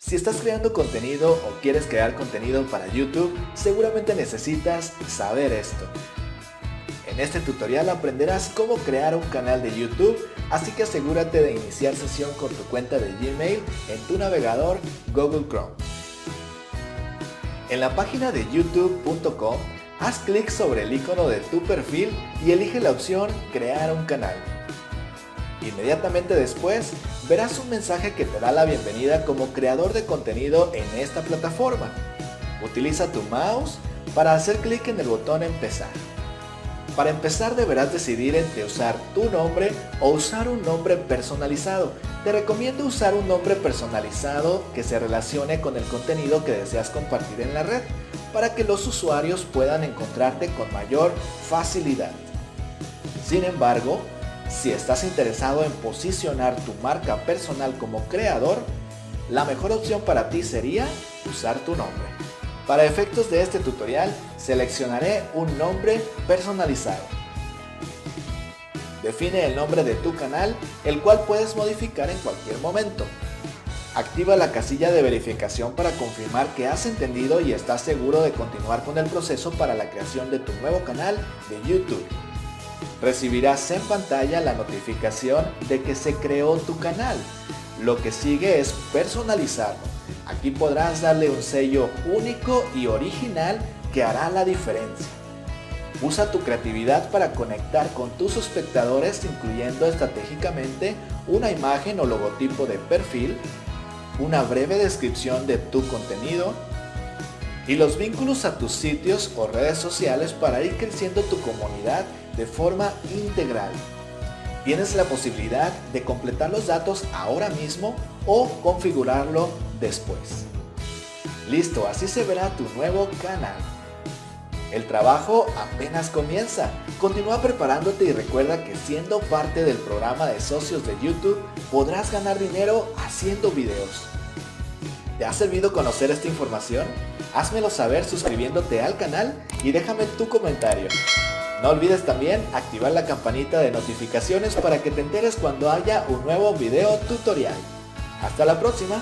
Si estás creando contenido o quieres crear contenido para YouTube, seguramente necesitas saber esto. En este tutorial aprenderás cómo crear un canal de YouTube, así que asegúrate de iniciar sesión con tu cuenta de Gmail en tu navegador Google Chrome. En la página de youtube.com, haz clic sobre el icono de tu perfil y elige la opción Crear un canal. Inmediatamente después, verás un mensaje que te da la bienvenida como creador de contenido en esta plataforma. Utiliza tu mouse para hacer clic en el botón Empezar. Para empezar deberás decidir entre usar tu nombre o usar un nombre personalizado. Te recomiendo usar un nombre personalizado que se relacione con el contenido que deseas compartir en la red, para que los usuarios puedan encontrarte con mayor facilidad. Sin embargo, si estás interesado en posicionar tu marca personal como creador, la mejor opción para ti sería usar tu nombre. Para efectos de este tutorial, seleccionaré un nombre personalizado. Define el nombre de tu canal, el cual puedes modificar en cualquier momento. Activa la casilla de verificación para confirmar que has entendido y estás seguro de continuar con el proceso para la creación de tu nuevo canal de YouTube. Recibirás en pantalla la notificación de que se creó tu canal. Lo que sigue es personalizarlo. Aquí podrás darle un sello único y original que hará la diferencia. Usa tu creatividad para conectar con tus espectadores, incluyendo estratégicamente una imagen o logotipo de perfil, una breve descripción de tu contenido y los vínculos a tus sitios o redes sociales para ir creciendo tu comunidad de forma integral. Tienes la posibilidad de completar los datos ahora mismo o configurarlo después. Listo, así se verá tu nuevo canal. El trabajo apenas comienza. Continúa preparándote y recuerda que siendo parte del programa de socios de YouTube podrás ganar dinero haciendo videos. ¿Te ha servido conocer esta información? Házmelo saber suscribiéndote al canal y déjame tu comentario. No olvides también activar la campanita de notificaciones para que te enteres cuando haya un nuevo video tutorial. ¡Hasta la próxima!